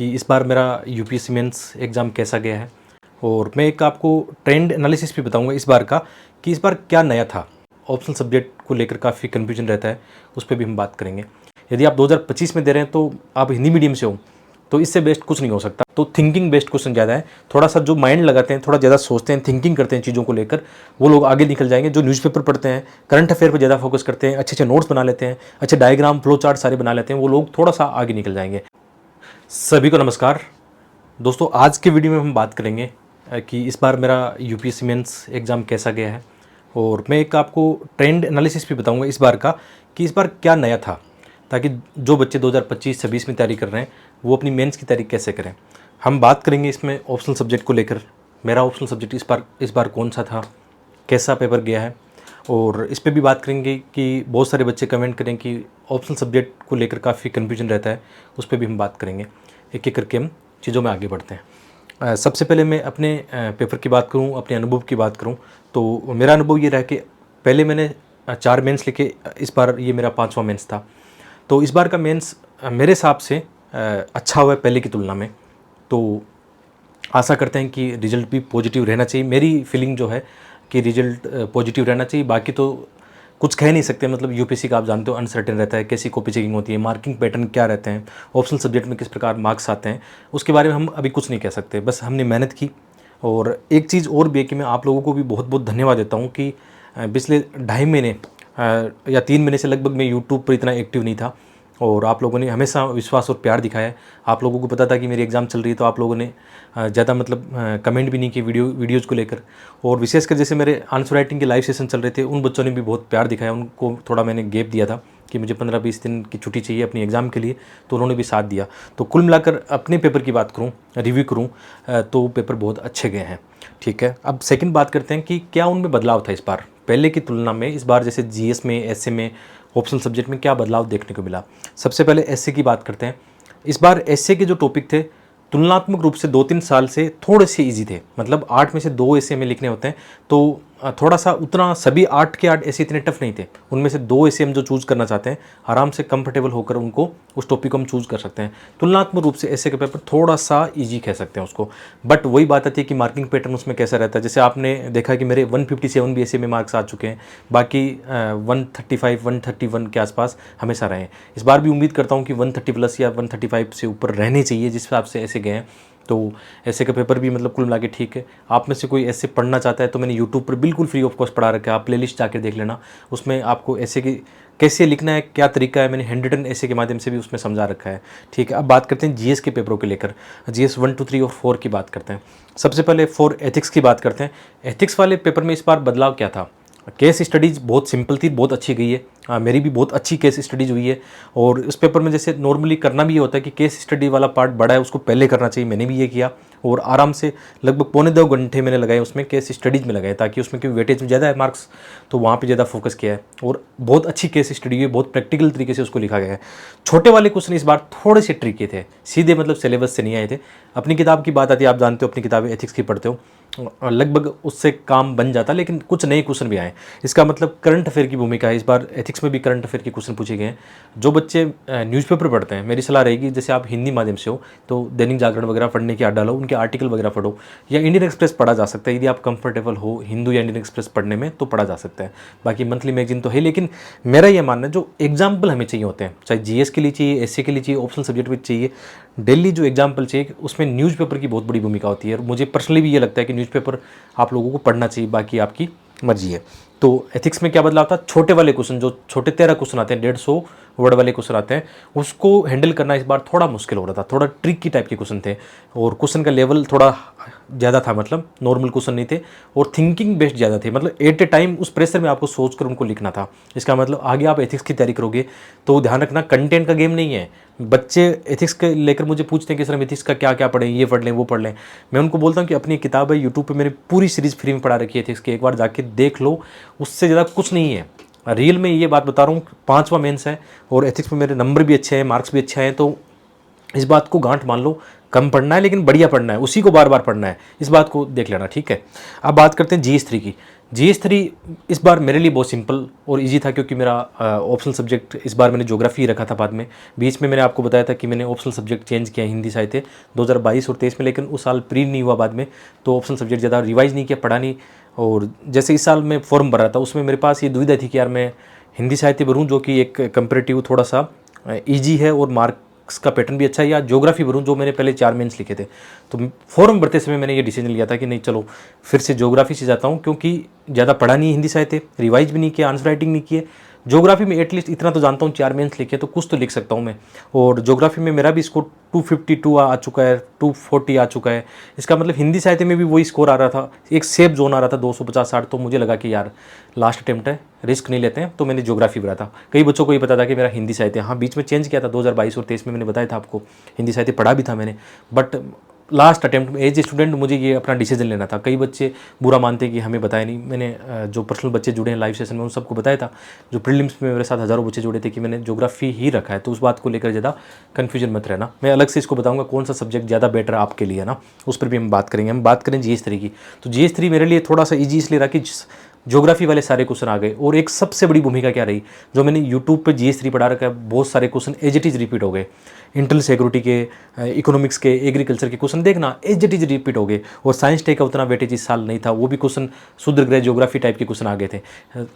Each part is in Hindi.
कि इस बार मेरा यूपीएससी मेंस एग्ज़ाम कैसा गया है। और मैं एक आपको ट्रेंड एनालिसिस भी बताऊंगा इस बार का कि इस बार क्या नया था। ऑप्शनल सब्जेक्ट को लेकर काफ़ी कन्फ्यूजन रहता है, उस पर भी हम बात करेंगे। यदि आप 2025 में दे रहे हैं तो आप हिंदी मीडियम से हो तो इससे बेस्ट कुछ नहीं हो सकता। तो थिंकिंग बेस्ड क्वेश्चन ज़्यादा है, थोड़ा सा जो माइंड लगाते हैं, थोड़ा ज़्यादा सोचते हैं, थिंकिंग करते हैं चीज़ों को लेकर, वो लोग आगे निकल जाएंगे। जो न्यूज़पेपर पढ़ते हैं, करंट अफेयर पर ज़्यादा फोकस करते हैं, अच्छे अच्छे नोट्स बना लेते हैं, अच्छे डायग्राम फ्लो चार्ट सारे बना लेते हैं, वो लोग थोड़ा सा आगे निकल जाएंगे। सभी को नमस्कार दोस्तों, आज के वीडियो में हम बात करेंगे कि इस बार मेरा यूपीएससी मेंस एग्ज़ाम कैसा गया है। और मैं एक आपको ट्रेंड एनालिसिस भी बताऊंगा इस बार का कि इस बार क्या नया था, ताकि जो बच्चे 2025-26 में तैयारी कर रहे हैं वो अपनी मेंस की तैयारी कैसे करें। हम बात करेंगे इसमें ऑप्शनल सब्जेक्ट को लेकर। मेरा ऑप्शनल सब्जेक्ट इस बार कौन सा था, कैसा पेपर गया है, और इस पर भी बात करेंगे कि बहुत सारे बच्चे कमेंट करें कि ऑप्शनल सब्जेक्ट को लेकर काफ़ी कन्फ्यूजन रहता है, उस पर भी हम बात करेंगे। एक एक करके हम चीज़ों में आगे बढ़ते हैं। सबसे पहले मैं अपने पेपर की बात करूं, अपने अनुभव की बात करूं, तो मेरा अनुभव ये रहा कि पहले मैंने 4 मेंस लिखे, इस बार ये मेरा 5वां मेंस था। तो इस बार का मेंस मेरे हिसाब से अच्छा हुआ है पहले की तुलना में। तो आशा करते हैं कि रिज़ल्ट भी पॉजिटिव रहना चाहिए। मेरी फीलिंग जो है कि रिज़ल्ट पॉजिटिव रहना चाहिए। बाकी तो कुछ कह नहीं सकते, मतलब यूपीएससी का आप जानते हो अनसर्टेन रहता है, कैसी कॉपी चेकिंग होती है, मार्किंग पैटर्न क्या रहते हैं, ऑप्शनल सब्जेक्ट में किस प्रकार मार्क्स आते हैं, उसके बारे में हम अभी कुछ नहीं कह सकते। बस हमने मेहनत की। और एक चीज़ और भी है कि मैं आप लोगों को भी बहुत बहुत धन्यवाद देता हूँ कि पिछले 2.5 महीने या 3 महीने से लगभग मैं यूट्यूब पर इतना एक्टिव नहीं था, और आप लोगों ने हमेशा विश्वास और प्यार दिखाया है। आप लोगों को पता था कि मेरी एग्ज़ाम चल रही है, तो आप लोगों ने ज़्यादा मतलब कमेंट भी नहीं किए वीडियोज़ को लेकर। और विशेषकर जैसे मेरे आंसर राइटिंग के लाइव सेशन चल रहे थे, उन बच्चों ने भी बहुत प्यार दिखाया। उनको थोड़ा मैंने गैप दिया था कि मुझे 15-20 दिन की छुट्टी चाहिए अपनी एग्ज़ाम के लिए, तो उन्होंने भी साथ दिया। तो कुल मिलाकर अपने पेपर की बात करूँ, रिव्यू करूँ, तो पेपर बहुत अच्छे गए हैं। ठीक है, अब सेकंड बात करते हैं कि क्या उनमें बदलाव था इस बार पहले की तुलना में। इस बार जैसे जीएस में, एसए में, ऑप्शनल सब्जेक्ट में क्या बदलाव देखने को मिला। सबसे पहले एसए की बात करते हैं। इस बार एसए के जो टॉपिक थे तुलनात्मक रूप से 2-3 साल से थोड़े से इजी थे। मतलब 8 में से 2 एसए में लिखने होते हैं, तो थोड़ा सा उतना सभी 8 के 8 एसए इतने टफ नहीं थे। उनमें से 2 एसए हम जो चूज़ करना चाहते हैं, आराम से कंफर्टेबल होकर उनको उस टॉपिक को हम चूज़ कर सकते हैं। तुलनात्मक रूप से एसए का पेपर थोड़ा सा ईजी कह सकते हैं उसको। बट वही बात आती है कि मार्किंग पैटर्न उसमें कैसा रहता है। जैसे आपने देखा कि मेरे 157 भी एसए में मार्क्स आ चुके हैं, बाकी 135-131 के आसपास हमेशा रहे। इस बार भी उम्मीद करता हूँ कि 130 प्लस या 135 से ऊपर रहने चाहिए, जिस हिसाब से ऐसे गए हैं। तो ऐसे का पेपर भी मतलब कुल मिला के ठीक है। आप में से कोई ऐसे पढ़ना चाहता है तो मैंने यूट्यूब पर बिल्कुल फ्री ऑफ कॉस्ट पढ़ा रखा है, आप प्लेलिस्ट जाकर देख लेना। उसमें आपको ऐसे की कैसे लिखना है, क्या तरीका है, मैंने हैंड रिटन ऐसे के माध्यम से भी उसमें समझा रखा है। ठीक है, अब बात करते हैं जीएस के पेपरों को लेकर। जीएस 1, 2, 3 और 4 की बात करते हैं। सबसे पहले 4 एथिक्स की बात करते हैं। एथिक्स वाले पेपर में इस बार बदलाव क्या था। केस स्टडीज़ बहुत सिंपल थी, बहुत अच्छी गई है। मेरी भी बहुत अच्छी केस स्टडीज़ हुई है। और इस पेपर में जैसे नॉर्मली करना भी ये होता है कि केस स्टडी वाला पार्ट बड़ा है, उसको पहले करना चाहिए। मैंने भी ये किया और आराम से लगभग 1.25 घंटे मैंने लगाए उसमें, केस स्टडीज़ में लगाए, ताकि उसमें क्योंकि वेटेज में ज़्यादा है मार्क्स, तो वहाँ पे ज़्यादा फोकस किया है। और बहुत अच्छी केस स्टडी है, बहुत प्रैक्टिकल तरीके से उसको लिखा गया है। छोटे वाले क्वेश्चन इस बार थोड़े से ट्रिकी थे, सीधे मतलब सिलेबस से नहीं आए थे। अपनी किताब की बात आती है, आप जानते हो अपनी किताबें एथिक्स की पढ़ते हो, लगभग उससे काम बन जाता, लेकिन कुछ नए क्वेश्चन भी आए। इसका मतलब करंट अफेयर की भूमिका है। इस बार एथिक्स में भी करंट अफेयर के क्वेश्चन पूछे गए हैं। जो बच्चे न्यूज़पेपर पढ़ते हैं, मेरी सलाह रहेगी, जैसे आप हिंदी माध्यम से हो तो दैनिक जागरण वगैरह पढ़ने की आदत डालो, उनके आर्टिकल वगैरह पढ़ो, या इंडियन एक्सप्रेस पढ़ा जा सकता है। यदि आप कंफर्टेबल हो हिंदू या इंडियन एक्सप्रेस पढ़ने में तो पढ़ा जा सकता है। बाकी मंथली मैगजीन तो है, लेकिन मेरा ये मानना है जो एग्जाम्पल हमें चाहिए होते हैं, चाहे जीएस के लिए चाहिए, एसए के लिए चाहिए, ऑप्शनल सब्जेक्ट भी चाहिए, डेली जो एग्जाम्पल चाहिए, उसमें न्यूज़पेपर की बहुत बड़ी भूमिका होती है। और मुझे पर्सनली भी ये लगता है कि न्यूज़पेपर आप लोगों को पढ़ना चाहिए, बाकी आपकी मर्जी है। तो एथिक्स में क्या बदलाव था, छोटे वाले क्वेश्चन, जो छोटे 13 क्वेश्चन आते हैं, 150 वर्ड वाले क्वेश्चन आते हैं, उसको हैंडल करना इस बार थोड़ा मुश्किल हो रहा था। थोड़ा ट्रिकी टाइप के क्वेश्चन थे, और क्वेश्चन का लेवल थोड़ा ज़्यादा था, मतलब नॉर्मल क्वेश्चन नहीं थे, और थिंकिंग बेस्ड ज़्यादा थे। मतलब एट ए टाइम उस प्रेशर में आपको सोच कर उनको लिखना था। इसका मतलब आगे आप एथिक्स की तैयारी करोगे तो ध्यान रखना, कंटेंट का गेम नहीं है। बच्चे एथिक्स के लेकर मुझे पूछते हैं कि सर हम एथिक्स का क्या क्या पढ़ें, ये पढ़ लें, वो पढ़ लें। मैं उनको बोलता हूँ कि अपनी किताब है, यूट्यूब पे मैंने पूरी सीरीज़ फ्री में पढ़ा रखी है एथिक्स की, एक बार जाके देख लो, उससे ज़्यादा कुछ नहीं है। रियल में ये बात बता रहा हूँ, 5वां मेंस है और एथिक्स में मेरे नंबर भी अच्छे हैं, मार्क्स भी अच्छे हैं। तो इस बात को गांठ मान लो, कम पढ़ना है लेकिन बढ़िया पढ़ना है, उसी को बार बार पढ़ना है, इस बात को देख लेना। ठीक है, अब बात करते हैं जीएस 3 की। GS3 इस बार मेरे लिए बहुत सिंपल और इजी था, क्योंकि मेरा ऑप्शनल सब्जेक्ट इस बार मैंने ज्योग्राफी रखा था। बाद में बीच में मैंने आपको बताया था कि मैंने ऑप्शनल सब्जेक्ट चेंज किया हिंदी साहित्य 2022 और 23 में, लेकिन उस साल प्री नहीं हुआ बाद में, तो ऑप्शनल सब्जेक्ट ज़्यादा रिवाइज नहीं किया, पढ़ा नहीं। और जैसे इस साल मैं फॉर्म भर रहा था, उसमें मेरे पास ये दुविधा थी कि यार मैं हिंदी साहित्य भरूँ जो कि एक कंपेरेटिव थोड़ा सा ईजी है और मार्क्स का पैटर्न भी अच्छा है, या ज्योग्राफी भरूँ जो मैंने पहले 4 मेंस लिखे थे। तो फॉर्म भरते समय मैंने ये डिसीजन लिया था कि नहीं चलो फिर से ज्योग्राफी से जाता हूँ, क्योंकि ज़्यादा पढ़ा नहीं है हिंदी साहित्य, रिवाइज भी नहीं किया, आंसर राइटिंग नहीं किए। ज्योग्राफी में एटलीस्ट इतना तो जानता हूँ 4 मेंस लिखे तो कुछ तो लिख सकता हूँ मैं। और ज्योग्राफी में मेरा भी स्कोर 252 आ चुका है, 240 आ चुका है। इसका मतलब हिंदी साहित्य में भी वही स्कोर आ रहा था, एक सेफ जोन आ रहा था 250-60। तो मुझे लगा कि यार लास्ट अटेम्प्ट है, रिस्क नहीं लेते हैं, तो मैंने ज्योग्राफी भरा था। कई बच्चों को ये पता था कि मेरा हिंदी साहित्य, हाँ बीच में चेंज किया था 2022 और 23 में, मैंने बताया था आपको हिंदी साहित्य पढ़ा भी था मैंने। बट लास्ट अटेम्प्ट में एज ए स्टूडेंट मुझे ये अपना डिसीजन लेना था। कई बच्चे बुरा मानते हैं कि हमें बताया नहीं, मैंने जो पर्सनल बच्चे जुड़े हैं लाइव सेशन में उन सबको बताया था। जो प्रीलिम्स में मेरे साथ हज़ारों बच्चे जुड़े थे कि मैंने ज्योग्राफी ही रखा है, तो उस बात को लेकर ज़्यादा कन्फ्यूजन मत रहना। मैं अलग से इसको बताऊंगा कौन सा सब्जेक्ट ज़्यादा बेटर है आपके लिए ना, उस पर भी हम बात करेंगे। हम बात करें GS3 की, तो GS3 मेरे लिए थोड़ा सा ईजी इसलिए रहा कि ज्योग्राफी वाले सारे क्वेश्चन आ गए। और एक सबसे बड़ी भूमिका क्या रही, जो मैंने यूट्यूब पे GS3 पढ़ा रखा है, बहुत सारे question as it is repeat हो गए। इंटरनल सिक्योरिटी के, इकोनॉमिक्स के, एग्रीकल्चर के क्वेश्चन देखना एज इट इज़ रिपीट हो गए। और साइंस टेक का उतना वेटेज इस साल नहीं था, वो भी क्वेश्चन शुद्ध ग्रह ज्योग्राफी टाइप के क्वेश्चन आ गए थे।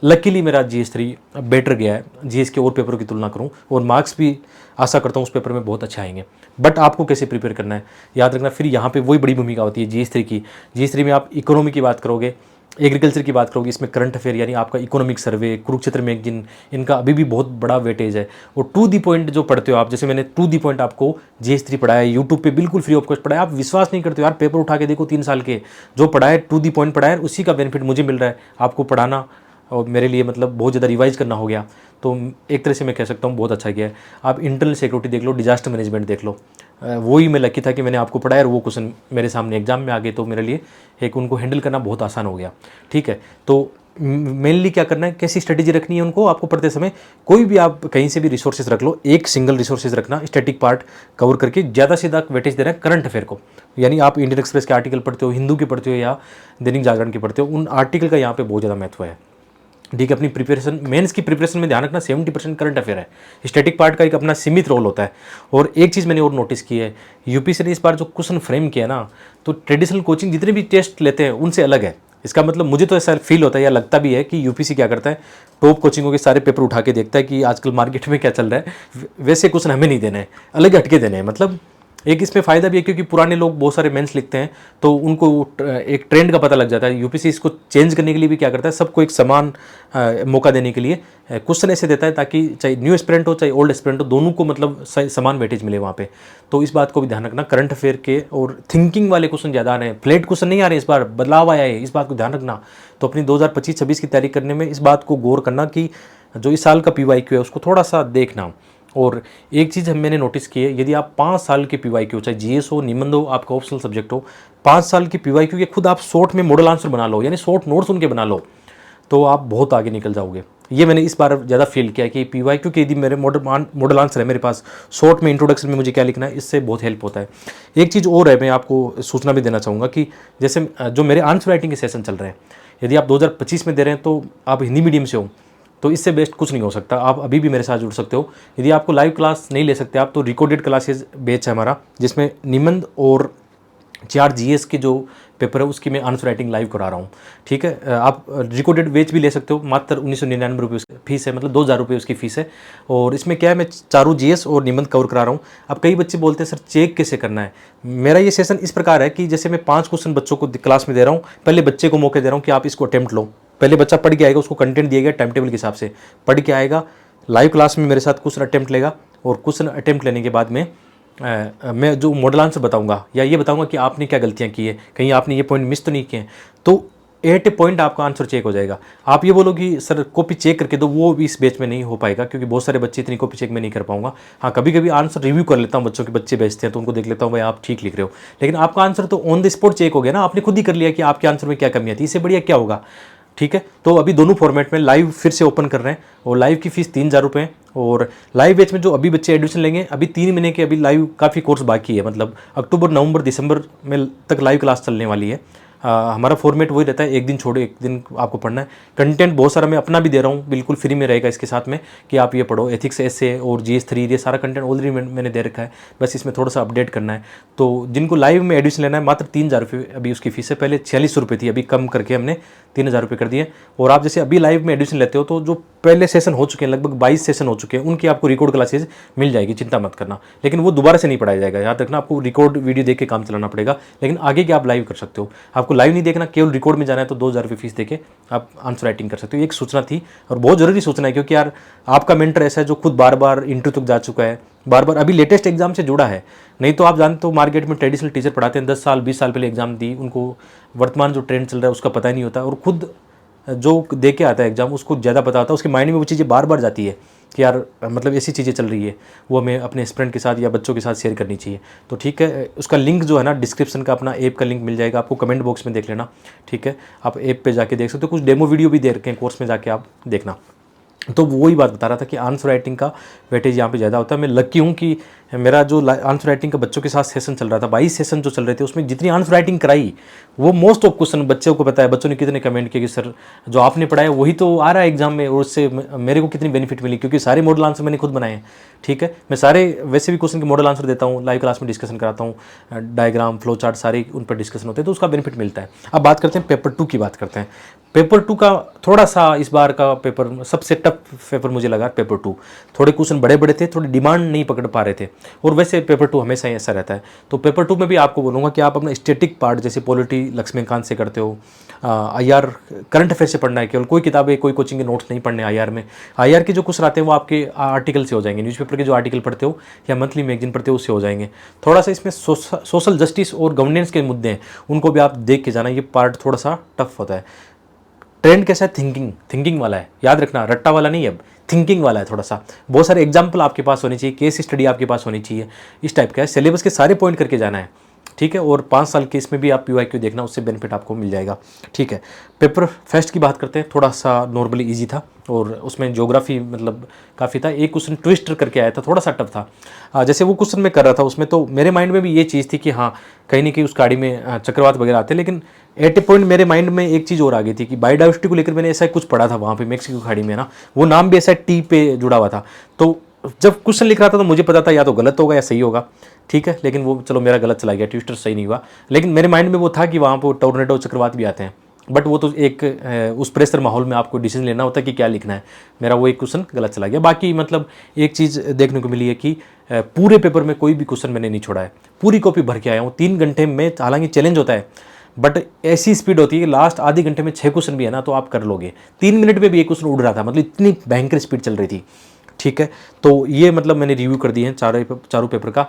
लकीली मेरा GS3 बेटर गया है GS के और पेपरों की तुलना करूँ, और मार्क्स भी आशा करता हूँ उस पेपर में बहुत अच्छे आएंगे। बट आपको कैसे प्रिपेयर करना है याद रखना, फिर यहाँ पे वही बड़ी भूमिका होती है GS3 की। GS3 में आप इकोनॉमी की बात करोगे, एग्रीकल्चर की बात करोगे, इसमें करंट अफेयर यानी आपका इकोनॉमिक सर्वे, कुरुक्षेत्र मैगजीन, इनका अभी भी बहुत बड़ा वेटेज है। और टू दी पॉइंट जो पढ़ते हो आप, जैसे मैंने टू दी पॉइंट आपको GS3 पढ़ाया है, यूट्यूब पे बिल्कुल फ्री ऑफ कॉस्ट पढ़ाया। आप विश्वास नहीं करते हो यार, पेपर उठा के देखो 3 साल के जो पढ़ाए, टू दी पॉइंट पढ़ाया, उसी का बेनिफिट मुझे मिल रहा है। आपको पढ़ाना और मेरे लिए मतलब बहुत ज़्यादा रिवाइज करना हो गया, तो एक तरह से मैं कह सकता हूँ बहुत अच्छा किया है। आप इंटरनल सिक्योरिटी देख लो, डिजास्टर मैनेजमेंट देख लो, वही मैं लकी था कि मैंने आपको पढ़ाया और वो क्वेश्चन मेरे सामने एग्जाम में आ गए, तो मेरे लिए एक उनको हैंडल करना बहुत आसान हो गया। ठीक है, तो मेनली क्या करना है, कैसी स्ट्रेटेजी रखनी है उनको आपको पढ़ते समय। कोई भी आप कहीं से भी रिसोर्सेज रख लो, एक सिंगल रिसोर्सेज रखना, स्टैटिक पार्ट कवर करके ज़्यादा से ज़्यादा वेटेज दे रहे हैं करंट अफेयर को। यानी आप इंडियन एक्सप्रेस के आर्टिकल पढ़ते हो, हिंदू के पढ़ते हो या दैनिक जागरण के पढ़ते हो, उन आर्टिकल का यहाँ पे बहुत ज़्यादा महत्व है। ठीक है, अपनी प्रिपरेशन, मेंस की प्रिपरेशन में ध्यान रखना 70% करंट अफेयर है। स्टैटिक पार्ट का एक अपना सीमित रोल होता है। और एक चीज़ मैंने और नोटिस की है, यूपीएससी ने इस बार जो क्वेश्चन फ्रेम किया ना, तो ट्रेडिशनल कोचिंग जितने भी टेस्ट लेते हैं उनसे अलग है। इसका मतलब मुझे तो ऐसा फील होता है या लगता भी है कि यूपीएससी क्या करता है, टॉप कोचिंगों के सारे पेपर उठा के देखता है कि आजकल मार्केट में क्या चल रहा है, वैसे क्वेश्चन हमें नहीं देने हैं, अलग हटके देने हैं। मतलब एक इसमें फ़ायदा भी है क्योंकि पुराने लोग बहुत सारे मेंस लिखते हैं, तो उनको एक ट्रेंड का पता लग जाता है। यूपीएससी इसको चेंज करने के लिए भी क्या करता है, सबको एक समान मौका देने के लिए क्वेश्चन ऐसे देता है ताकि चाहे न्यू एस्पिरेंट हो चाहे ओल्ड एस्पिरेंट हो, दोनों को मतलब समान वेटेज मिले वहाँ पे। तो इस बात को भी ध्यान रखना, करंट अफेयर के और थिंकिंग वाले क्वेश्चन ज़्यादा आ रहे हैं, फ्लैट क्वेश्चन नहीं आ रहे, इस बार बदलाव आया है, इस बात को ध्यान रखना। तो अपनी 2025-26 की तैयारी करने में इस बात को गौर करना कि जो इस साल का PYQ है उसको थोड़ा सा देखना। और एक चीज़ मैंने नोटिस की है, यदि आप 5 साल की PYQ, चाहे GS हो, निबंध हो, आपका ऑप्शनल सब्जेक्ट हो, 5 साल की PYQ के खुद आप शॉर्ट में मॉडल आंसर बना लो, यानी शॉर्ट नोट्स उनके बना लो, तो आप बहुत आगे निकल जाओगे। ये मैंने इस बार ज़्यादा फील किया कि PYQ के यदि मेरे मॉडल आंसर है मेरे पास, शॉर्ट में इंट्रोडक्शन में मुझे क्या लिखना है, इससे बहुत हेल्प होता है। एक चीज़ और है, मैं आपको सूचना भी देना चाहूँगा कि जैसे जो मेरे आंसर राइटिंग के सेशन चल रहे हैं, यदि आप 2025 में दे रहे हैं तो आप हिंदी मीडियम से हो, तो इससे बेस्ट कुछ नहीं हो सकता। आप अभी भी मेरे साथ जुड़ सकते हो। यदि आपको लाइव क्लास नहीं ले सकते आप, तो रिकॉर्डेड क्लासेस बैच है हमारा, जिसमें निबंध और 4 GS के जो पेपर है उसकी मैं आंसर राइटिंग लाइव करा रहा हूँ। ठीक है, आप रिकॉर्डेड बैच भी ले सकते हो, मात्र 1999 रुपये उसकी फीस है, मतलब 2000 रुपये उसकी फीस है। और इसमें क्या है, मैं चारों GS और निबंध कवर करा रहा हूँ। अब कई बच्चे बोलते हैं सर चेक कैसे करना है। मेरा ये सेशन इस प्रकार है कि जैसे मैं 5 क्वेश्चन बच्चों को क्लास में दे रहा हूँ, पहले बच्चे को मौके दे रहा हूँ कि आप इसको अटेम्प्ट लो। पहले बच्चा पढ़ के आएगा, उसको कंटेंट दिया गया टाइम टेबल के हिसाब से पढ़ के आएगा, लाइव क्लास में मेरे साथ क्वेश्चन अटेम्प्ट लेगा, और क्वेश्चन अटेम्प्ट लेने के बाद में मैं जो मॉडल आंसर बताऊंगा या ये बताऊंगा कि आपने क्या गलतियां की है, कहीं आपने ये पॉइंट मिस तो नहीं किए, तो 8 पॉइंट आपका आंसर चेक हो जाएगा। आप ये बोलो कि सर कॉपी चेक करके दो, वो भी इस बैच में नहीं हो पाएगा क्योंकि बहुत सारे बच्चे इतनी कॉपी चेक में नहीं कर पाऊंगा। हाँ, कभी कभी आंसर रिव्यू कर लेता हूँ, बच्चों के बच्चे भेजते हैं तो उनको देख लेता हूँ, भाई आप ठीक लिख रहे हो, लेकिन आपका आंसर तो ऑन द स्पॉट चेक हो गया ना, आपने खुद ही कर लिया कि आपके आंसर में क्या कमियाँ थी, इससे बढ़िया क्या होगा। ठीक है, तो अभी दोनों फॉर्मेट में लाइव फिर से ओपन कर रहे हैं, और लाइव की फीस 3000 रुपये है। और लाइव बैच में जो अभी बच्चे एडमिशन लेंगे, अभी 3 महीने के अभी लाइव काफ़ी कोर्स बाकी है, मतलब अक्टूबर, नवंबर, दिसंबर में तक लाइव क्लास चलने वाली है। हमारा फॉर्मेट वही रहता है, एक दिन छोड़ो एक दिन आपको पढ़ना है। कंटेंट बहुत सारा मैं अपना भी दे रहा हूँ, बिल्कुल फ्री में रहेगा इसके साथ में कि आप ये पढ़ो। एथिक्स एसे और GS3 ये सारा कंटेंट ऑलरेडी मैंने दे रखा है, बस इसमें थोड़ा सा अपडेट करना है। तो जिनको लाइव में एडमिशन लेना है मात्र 3,000 रुपये अभी उसकी फीस है, पहले 46 रुपये थी, अभी कम करके हमने 3,000 रुपये कर दिए। और आप जैसे अभी लाइव में एडमिशन लेते हो तो जो पहले सेशन हो चुके हैं, लगभग 22 सेशन हो चुके हैं, उनकी आपको रिकॉर्ड क्लासेज मिल जाएगी, चिंता मत करना। लेकिन वो दोबारा से नहीं पढ़ाया जाएगा, याद रखना, आपको रिकॉर्ड वीडियो देख के काम चलाना पड़ेगा। लेकिन आगे के आप लाइव कर सकते हो, आपको लाइव नहीं देखना, केवल रिकॉर्ड में जाना है तो 2,000 रुपये फीस देके आप आंसर राइटिंग कर सकते हो। एक सूचना थी और बहुत जरूरी सूचना है, क्योंकि यार आपका मेंटर ऐसा है जो खुद बार बार इंटरव्यू तक जा चुका है, बार बार अभी लेटेस्ट एग्जाम से जुड़ा है। नहीं तो आप जानते हो मार्केट में ट्रेडिशनल टीचर पढ़ाते हैं, 10 साल 20 साल पहले एग्जाम दी, उनको वर्तमान जो ट्रेंड चल रहा है उसका पता ही नहीं होता, और खुद जो दे के आता है एग्जाम उसको ज़्यादा पता होता है, उसके माइंड में वो चीज़ें बार बार जाती है कि यार मतलब ऐसी चीज़ें चल रही है, वो हमें अपने स्टूडेंट के साथ या बच्चों के साथ शेयर करनी चाहिए। तो ठीक है, उसका लिंक जो है ना डिस्क्रिप्शन का, अपना ऐप का लिंक मिल जाएगा आपको, कमेंट बॉक्स में देख लेना। ठीक है, आप ऐप पे जाके देख सकते हो, कुछ डेमो वीडियो भी दे रखे हैं कोर्स में, जाके आप देखना। तो वही बात बता रहा था कि आंसर राइटिंग का वेटेज यहाँ पे ज़्यादा होता है। मैं लकी हूँ कि मेरा जो आंसर राइटिंग का बच्चों के साथ सेशन चल रहा था, 22 सेशन जो चल रहे थे, उसमें जितनी आंसर राइटिंग कराई वो मोस्ट ऑफ क्वेश्चन बच्चों को पता है। बच्चों ने कितने कमेंट किए कि सर जो आपने पढ़ाया वही तो आ रहा है एग्जाम में, और उससे मेरे को कितनी बेनिफिट मिली, क्योंकि सारे मॉडल आंसर मैंने खुद बनाए हैं। ठीक है, मैं सारे वैसे भी क्वेश्चन के मॉडल आंसर देता हूँ, लाइव क्लास में डिस्कशन कराता हूँ, डायग्राम फ्लो चार्ट सारे उन पर डिस्कशन होते हैं, तो उसका बेनिफिट मिलता है। अब बात करते हैं पेपर 2 की बात करते हैं। पेपर 2 का थोड़ा सा इस बार का पेपर सबसे टफ पेपर मुझे लगा पेपर 2। थोड़े क्वेश्चन बड़े बड़े थे, थोड़ी डिमांड नहीं पकड़ पा रहे थे, और वैसे पेपर 2 हमेशा ही ऐसा रहता है। तो पेपर 2 में भी आपको बोलूँगा कि आप अपना स्टैटिक पार्ट जैसे पॉलिटी लक्ष्मीकांत से करते हो, IR करंट अफेयर से पढ़ना है, केवल कोई किताबें कोई कोचिंग के नोट्स नहीं पढ़ने IR में। IR के जो क्वेश्चन आते हैं वो आपके आर्टिकल से हो जाएंगे, न्यूज़पेपर के जो आर्टिकल पढ़ते हो या मंथली मैगजीन पढ़ते हो उससे हो जाएंगे। थोड़ा सा इसमें सोशल जस्टिस और गवर्नेंस के मुद्दे हैं, उनको भी आप देख के जाना, ये पार्ट थोड़ा सा टफ होता है। ट्रेंड कैसा है, थिंकिंग वाला है, याद रखना, रट्टा वाला नहीं है, थिंकिंग वाला है। थोड़ा सा बहुत सारे एग्जाम्पल आपके पास होने चाहिए, केस स्टडी आपके पास होनी चाहिए, इस टाइप का है। सिलेबस के सारे पॉइंट करके जाना है। ठीक है, और 5 साल के इसमें भी आप PYQ देखना, उससे बेनिफिट आपको मिल जाएगा। ठीक है, पेपर फर्स्ट की बात करते हैं, थोड़ा सा नॉर्मली इजी था, और उसमें ज्योग्राफी मतलब काफ़ी था। एक क्वेश्चन ट्विस्ट करके आया था, थोड़ा सा टफ था। जैसे वो क्वेश्चन मैं कर रहा था उसमें, तो मेरे माइंड में भी ये चीज़ थी कि हाँ कहीं ना कहीं उस गाड़ी में चक्रवात वगैरह आते हैं, लेकिन एट ए पॉइंट मेरे माइंड में एक चीज़ और आ गई थी कि बायोडाइवर्सिटी को लेकर मैंने ऐसा कुछ पढ़ा था वहाँ पे मेक्सिको खाड़ी में ना, वो नाम भी ऐसा टी पे जुड़ा हुआ था। तो जब क्वेश्चन लिख रहा था तो मुझे पता था या तो गलत होगा या सही होगा। ठीक है, लेकिन वो चलो मेरा गलत चला गया, ट्विस्टर सही नहीं हुआ, लेकिन मेरे माइंड में वो था कि वहाँ पर टोर्नेडो चक्रवात भी आते हैं। बट वो तो एक उस प्रेशर माहौल में आपको डिसीजन लेना होता है कि क्या लिखना है, मेरा वो एक क्वेश्चन गलत चला गया। बाकी मतलब एक चीज़ देखने को मिली है कि पूरे पेपर में कोई भी क्वेश्चन मैंने नहीं छोड़ा है, पूरी कॉपी भर के आया हूँ 3 घंटे में। हालांकि चैलेंज होता है, बट ऐसी स्पीड होती है कि लास्ट आधे घंटे में 6 क्वेश्चन भी है ना तो आप कर लोगे। 3 मिनट में भी एक क्वेश्चन उड़ रहा था, मतलब इतनी भयंकर स्पीड चल रही थी। ठीक है, तो ये मतलब मैंने रिव्यू कर दिए हैं चारों पेपर का।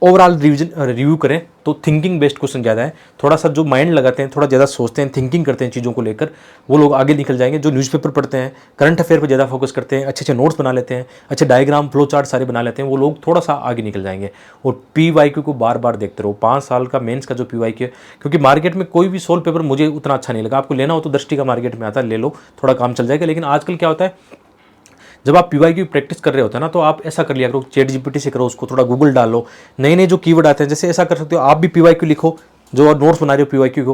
ओवरऑल रिव्यू करें तो थिंकिंग बेस्ड क्वेश्चन ज़्यादा है, थोड़ा सा जो माइंड लगाते हैं, थोड़ा ज़्यादा सोचते हैं, थिंकिंग करते हैं चीज़ों को लेकर, वो लोग आगे निकल जाएंगे। जो न्यूज़पेपर पढ़ते हैं, करंट अफेयर पर ज़्यादा फोकस करते हैं, अच्छे अच्छे नोट्स बना लेते हैं, अच्छे डायग्राम फ्लो चार्ट सारे बना लेते हैं, वो लोग थोड़ा सा आगे निकल जाएंगे। और PYQ को बार बार देखते रहो, 5 साल का मेंस का जो PYQ है, क्योंकि मार्केट में कोई भी सोल्व पेपर मुझे उतना अच्छा नहीं लगा। आपको लेना हो तो दृष्टि का मार्केट में आता है, ले लो, थोड़ा काम चल जाएगा। लेकिन आजकल क्या होता है, जब आप PYQ प्रैक्टिस कर रहे होते हैं ना, तो आप ऐसा कर लिया करो, ChatGPT से करो, उसको थोड़ा गूगल डालो, नए नए जो कीवर्ड आते हैं, जैसे ऐसा कर सकते हो आप भी PYQ लिखो, जो नोट्स बना रहे हो PYQ को,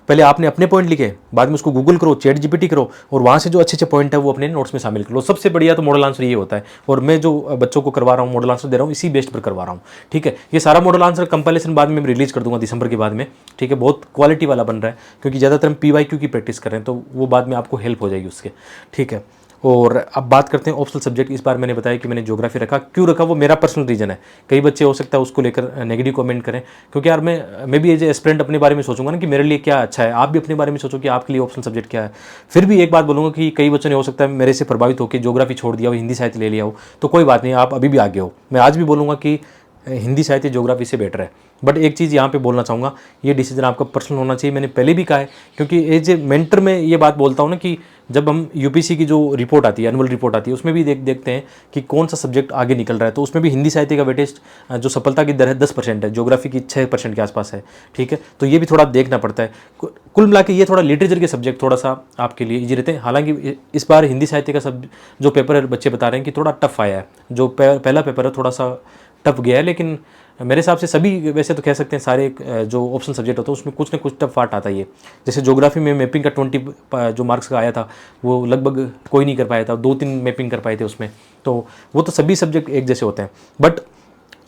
पहले आपने अपने पॉइंट लिखे, बाद में उसको गूगल करो, ChatGPT करो, और वहाँ से जो अच्छे अच्छे पॉइंट है वो अपने नोट्स में शामिल कर लो। सबसे बढ़िया तो मॉडल आंसर ये होता है, और मैं जो बच्चों को करवा रहा हूँ मॉडल आंसर दे रहा हूँ, इसी बेस्ड पर करवा रहा हूँ। ठीक है, ये सारा मॉडल आंसर कंपाइलेशन बाद में रिलीज कर दूंगा दिसंबर के बाद में। ठीक है, बहुत क्वालिटी वाला बन रहा है, क्योंकि ज़्यादातर हम PYQ की प्रैक्टिस कर रहे हैं, तो वो बाद में आपको हेल्प हो जाएगी उसके। ठीक है, और अब बात करते हैं ऑप्शनल सब्जेक्ट। इस बार मैंने बताया कि मैंने ज्योग्राफी रखा, क्यों रखा वो मेरा पर्सनल रीजन है। कई बच्चे हो सकता है उसको लेकर नेगेटिव कमेंट करें, क्योंकि यार मैं भी एज ए एस्पिरेंट अपने बारे में सोचूंगा ना कि मेरे लिए क्या अच्छा है। आप भी अपने बारे में सोचो कि आपके लिए ऑप्शनल सब्जेक्ट क्या है। फिर भी एक बात बोलूँगा कि कई बच्चों ने हो सकता है मेरे से प्रभावित होकर ज्योग्राफी छोड़ दिया हो, हिंदी साहित्य ले लिया हो, तो कोई बात नहीं, आप अभी भी आगे हो। मैं आज भी बोलूँगा कि हिंदी साहित्य ज्योग्राफी से बेटर है। बट एक चीज़ यहाँ पे बोलना चाहूँगा, ये डिसीजन आपका पर्सनल होना चाहिए। मैंने पहले भी कहा है, क्योंकि एज ए मेंटर में ये बात बोलता हूँ ना कि जब हम UPSC की जो रिपोर्ट आती है, एनुअल रिपोर्ट आती है, उसमें भी देखते हैं कि कौन सा सब्जेक्ट आगे निकल रहा है, तो उसमें भी हिंदी साहित्य का वेटेज जो सफलता की दर है 10% है, ज्योग्राफी की 6% के आसपास है। ठीक है, तो ये भी थोड़ा देखना पड़ता है। कुल मिला के ये थोड़ा लिटरेचर के सब्जेक्ट थोड़ा सा आपके लिए ईजी रहते हैं। हालांकि इस बार हिंदी साहित्य का जो पेपर है, बच्चे बता रहे हैं कि थोड़ा टफ आया है। जो पहला पेपर है थोड़ा सा टफ गया है, लेकिन मेरे हिसाब से सभी, वैसे तो कह सकते हैं सारे जो ऑप्शनल सब्जेक्ट होते हैं उसमें कुछ ना कुछ टफ पार्ट आता ही है। जैसे ज्योग्राफी में मैपिंग का 20 जो मार्क्स का आया था वो लगभग कोई नहीं कर पाया था, 2-3 मैपिंग कर पाए थे उसमें। तो वो तो सभी सब्जेक्ट एक जैसे होते हैं, बट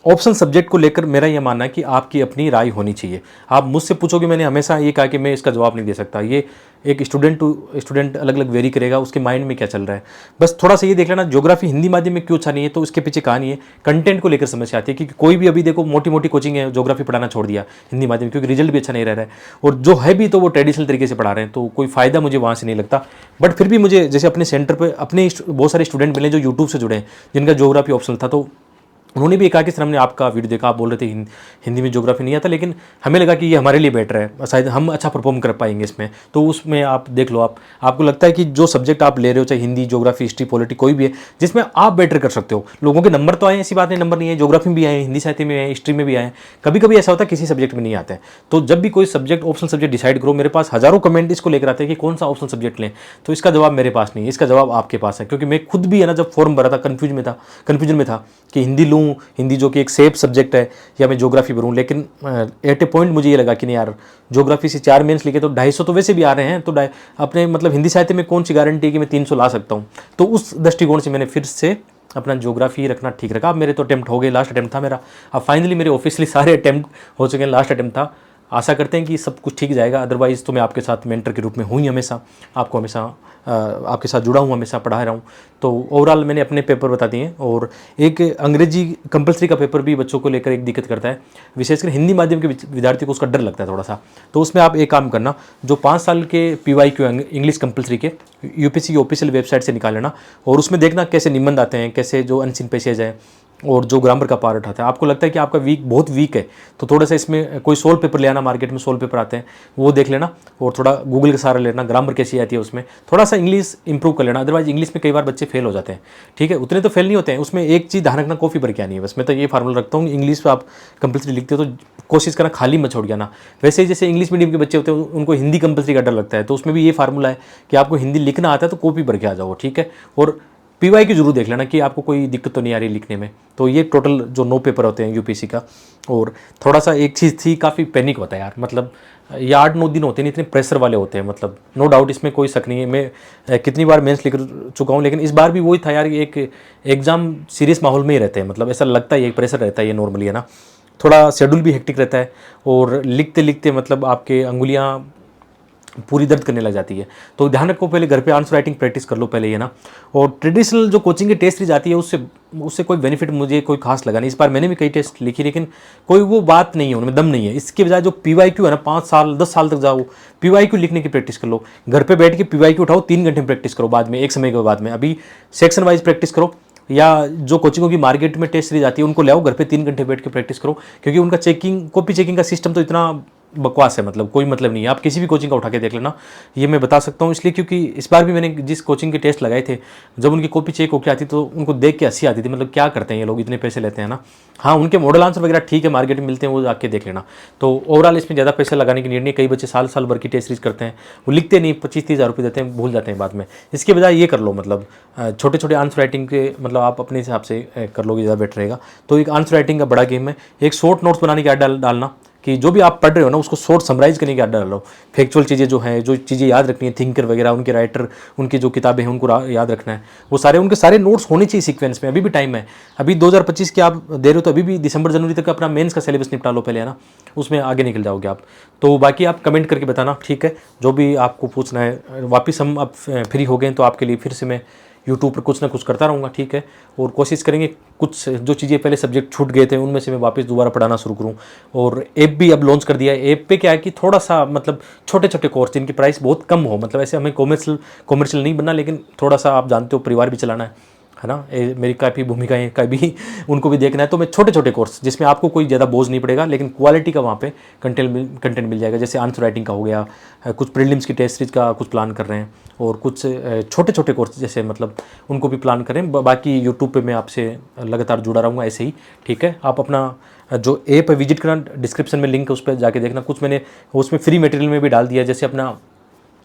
ऑप्शनल सब्जेक्ट को लेकर मेरा ये मानना है कि आपकी अपनी राय होनी चाहिए। आप मुझसे पूछोगे, मैंने हमेशा ये कहा कि मैं इसका जवाब नहीं दे सकता। ये एक स्टूडेंट टू स्टूडेंट अलग अलग वेरी करेगा, उसके माइंड में क्या चल रहा है। बस थोड़ा सा ये देख लेना, ज्योग्राफी हिंदी माध्यम में क्यों अच्छा नहीं है, तो इसके पीछे कहानी है कंटेंट को लेकर समस्या आती है। क्योंकि कोई भी अभी देखो मोटी मोटी कोचिंग है, ज्योग्राफी पढ़ाना छोड़ दिया हिंदी माध्यम, क्योंकि रिजल्ट भी अच्छा नहीं रह रहा है, और जो है भी तो वो ट्रेडिशनल तरीके से पढ़ा रहे हैं, तो कोई फ़ायदा मुझे वहाँ से नहीं लगता। बट फिर भी मुझे जैसे अपने सेंटर पर अपने बहुत सारे स्टूडेंट मिले जो यूट्यूब से जुड़े हैं, जिनका ज्योग्राफी ऑप्शनल था, तो उन्होंने भी कहा कि सर हमने आपका वीडियो देखा, आप बोल रहे थे हिंदी में ज्योग्राफी नहीं आता, लेकिन हमें लगा कि ये हमारे लिए बेटर है, शायद हम अच्छा परफॉर्म कर पाएंगे इसमें। तो उसमें आप देख लो, आपको लगता है कि जो सब्जेक्ट आप ले रहे हो, चाहे हिंदी, ज्योग्राफी, हिस्ट्री, पॉलिटी, कोई भी है जिसमें आप बेटर कर सकते हो। लोगों के नंबर तो आए, ऐसी बात नहीं नंबर नहीं है, ज्योग्राफी में भी आए, हिंदी साहित्य में आए, हिस्ट्री में भी आए। कभी कभी ऐसा होता है किसी सब्जेक्ट में नहीं आते हैं। तो जब भी कोई सब्जेक्ट ऑप्शनल सब्जेक्ट डिसाइड करो, मेरे पास हज़ारों कमेंट इसको लेकर आते हैं कि कौन सा ऑप्शनल सब्जेक्ट लें, तो इसका जवाब मेरे पास नहीं है, इसका जवाब आपके पास है। क्योंकि मैं खुद भी है ना, जब फॉर्म भरा था कन्फ्यूजन में था कि हिंदी लूँ, हिंदी जो कि एक सेफ सब्जेक्ट है, या मैं ज्योग्राफी भरूँ। लेकिन एट ए पॉइंट मुझे ये लगा कि नहीं यार, ज्योग्राफी से 4 मेंस लिखे तो 250 तो वैसे भी आ रहे हैं, तो अपने मतलब हिंदी साहित्य में कौन सी गारंटी है कि मैं 300 ला सकता हूँ। तो उस दृष्टिकोण से मैंने फिर से अपना ज्योग्राफी रखना ठीक रखा। अब मेरे तो अटेम्प्ट हो गए, लास्ट अटेम्प्ट था मेरा, अब फाइनली मेरे ऑफिशियली सारे अटेम्प्ट हो चुके हैं, लास्ट अटेम्प्ट था। आशा करते हैं कि सब कुछ ठीक जाएगा। अदरवाइज़ तो मैं आपके साथ मेंटर के रूप में हूँ ही हमेशा, आपको हमेशा आपके साथ जुड़ा हूँ, हमेशा पढ़ा रहा हूँ। तो ओवरऑल मैंने अपने पेपर बता दिए हैं। और एक अंग्रेजी कंपलसरी का पेपर भी बच्चों को लेकर एक दिक्कत करता है, विशेषकर हिंदी माध्यम के विद्यार्थी को उसका डर लगता है थोड़ा सा। तो उसमें आप एक काम करना, जो 5 साल के PYQ इंग्लिश कंपलसरी के UPSC की ऑफिशियल वेबसाइट से निकाल लेना, और उसमें देखना कैसे निबंध आते हैं, कैसे जो अनसीन पैसेज है, और जो ग्रामर का पार्ट आता है। आपको लगता है कि आपका बहुत वीक है, तो थोड़ा सा इसमें कोई सोल्व पेपर ले आना, मार्केट में सोल्व पेपर आते हैं, वो देख लेना, और थोड़ा गूगल का सहारा लेना, ग्रामर कैसी आती है उसमें थोड़ा सा इंग्लिश इंप्रूव कर लेना। अदरवाइज इंग्लिश में कई बार बच्चे फेल हो जाते हैं, ठीक है, उतने तो फेल नहीं होते हैं। उसमें एक चीज़ ध्यान रखना, कॉपी पर क्या नहीं है बस। मैं तो ये फार्मूला रखता हूँ, इंग्लिश पर आप कंपलसरी लिखते हो तो कोशिश करना खाली मत छोड़ जाना। वैसे ही जैसे इंग्लिश मीडियम के बच्चे होते हैं उनको हिंदी कंपलसरी का डर लगता है, तो उसमें भी ये फार्मूला है कि आपको हिंदी लिखना आता है तो कॉपी पर के आ जाओ, ठीक है। और PY जरूर देख लेना कि आपको कोई दिक्कत तो नहीं आ रही लिखने में। तो ये टोटल जो 9 पेपर होते हैं UPSC का। और थोड़ा सा एक चीज़ थी, काफ़ी पैनिक होता है यार, मतलब ये 8-9 दिन होते हैं, इतने प्रेशर वाले होते हैं, मतलब नो डाउट इसमें कोई शक नहीं है। मैं कितनी बार मेंस लिख चुका हूँ, लेकिन इस बार भी वही था यार, एक एग्ज़ाम सीरियस माहौल में ही रहते हैं, मतलब ऐसा लगता है एक प्रेशर रहता है ये नॉर्मली, है ना। थोड़ा शेड्यूल भी हेक्टिक रहता है, और लिखते लिखते मतलब आपके अंगुलियाँ पूरी दर्द करने लग जाती है। तो ध्यान रखो, पहले घर पे आंसर राइटिंग प्रैक्टिस कर लो पहले, ये ना। और ट्रेडिशनल जो कोचिंग की टेस्ट सीरीज आती है उससे कोई बेनिफिट मुझे कोई खास लगा नहीं। इस बार मैंने भी कई टेस्ट लिखी, लेकिन कोई वो बात नहीं है, उनमें दम नहीं है। इसके बजाय जो PYQ है ना, 5 साल 10 साल तक जाओ, PYQ लिखने की प्रैक्टिस कर लो। घर पर बैठ के PYQ उठाओ, 3 घंटे में प्रैक्टिस करो, बाद में एक समय के बाद में। अभी सेक्शन वाइज प्रैक्टिस करो, या जो कोचिंगों की मार्केट में टेस्ट सीरीज आती है उनको ले आओ, घर पे 3 घंटे बैठ के प्रैक्टिस करो। क्योंकि उनका कॉपी चेकिंग का सिस्टम तो इतना बकवास है, मतलब कोई मतलब नहीं है। आप किसी भी कोचिंग का उठा के देख लेना, ये मैं बता सकता हूँ इसलिए क्योंकि इस बार भी मैंने जिस कोचिंग के टेस्ट लगाए थे, जब उनकी कॉपी चेक होकर आती तो उनको देख के हंसी आती थी, मतलब क्या करते हैं ये लोग, इतने पैसे लेते हैं ना। हाँ, उनके मॉडल आंसर वगैरह ठीक है, मार्केट में मिलते हैं, वो जाके देख लेना। तो ओवरऑल इसमें ज़्यादा पैसे लगाने की नीड नहीं। कई बच्चे साल साल भर की टेस्ट सीरीज करते हैं, वो लिखते नहीं, 25-30 हज़ार रुपये देते हैं, भूल जाते हैं बाद में। इसके बजाय ये कर लो, मतलब छोटे छोटे आंसर राइटिंग के, मतलब आप अपने हिसाब से कर लोगे, ज़्यादा बेटर रहेगा। तो एक आंसर राइटिंग का बड़ा गेम है। एक शॉर्ट नोट्स बनाने की आदत डालना, कि जो भी आप पढ़ रहे हो ना उसको शॉर्ट समराइज करने की आदत डालो। फैक्चुअल चीज़ें जो हैं, जो चीज़ें याद रखनी है, थिंकर वगैरह, उनके राइटर, उनकी जो किताबें हैं उनको याद रखना है, वो सारे उनके सारे नोट्स होने चाहिए सीक्वेंस में। अभी भी टाइम है, अभी 2025 के आप दे रहे हो, तो अभी भी दिसंबर जनवरी तक अपना मेंस का सिलेबस निपटा लो पहले, है ना, उसमें आगे निकल जाओगे आप। तो बाकी आप कमेंट करके बताना, ठीक है, जो भी आपको पूछना है। वापस हम अब फ्री हो गए तो आपके लिए फिर से मैं यूट्यूब पर कुछ ना कुछ करता रहूँगा, ठीक है। और कोशिश करेंगे कुछ जो चीज़ें पहले सब्जेक्ट छूट गए थे उनमें से मैं वापस दोबारा पढ़ाना शुरू करूँ। और ऐप भी अब लॉन्च कर दिया है। ऐप पे क्या है कि थोड़ा सा मतलब छोटे छोटे कोर्स जिनकी प्राइस बहुत कम हो, मतलब ऐसे हमें कॉमर्शियल नहीं बनना, लेकिन थोड़ा सा आप जानते हो परिवार भी चलाना है ना, मेरी काफ़ी भूमिकाएँ का भी उनको भी देखना है। तो मैं छोटे छोटे कोर्स जिसमें आपको कोई ज़्यादा बोझ नहीं पड़ेगा, लेकिन क्वालिटी का वहाँ पे कंटेंट मिल जाएगा। जैसे आंसर राइटिंग का हो गया, कुछ प्रीलिम्स की टेस्ट सीरीज का कुछ प्लान कर रहे हैं, और कुछ छोटे छोटे कोर्स जैसे मतलब उनको भी प्लान करें। बाकी यूट्यूब पे मैं आपसे लगातार जुड़ा रहूँगा ऐसे ही, ठीक है। आप अपना जो ऐप है विजिट करना, डिस्क्रिप्शन में लिंक है, उस पर जाके देखना। कुछ मैंने उसमें फ्री मटेरियल में भी डाल दिया, जैसे अपना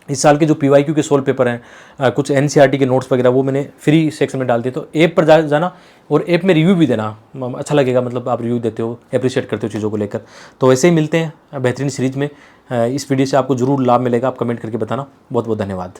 इस साल के जो PYQ के 16 पेपर हैं, कुछ NCERT के नोट्स वगैरह वो मैंने फ्री सेक्शन में डाल दिए। तो ऐप पर जाना और ऐप में रिव्यू भी देना, अच्छा लगेगा, मतलब आप रिव्यू देते हो, अप्रिशिएट करते हो चीज़ों को लेकर। तो ऐसे ही मिलते हैं बेहतरीन सीरीज़ में। इस वीडियो से आपको ज़रूर लाभ मिलेगा, आप कमेंट करके बताना। बहुत बहुत धन्यवाद।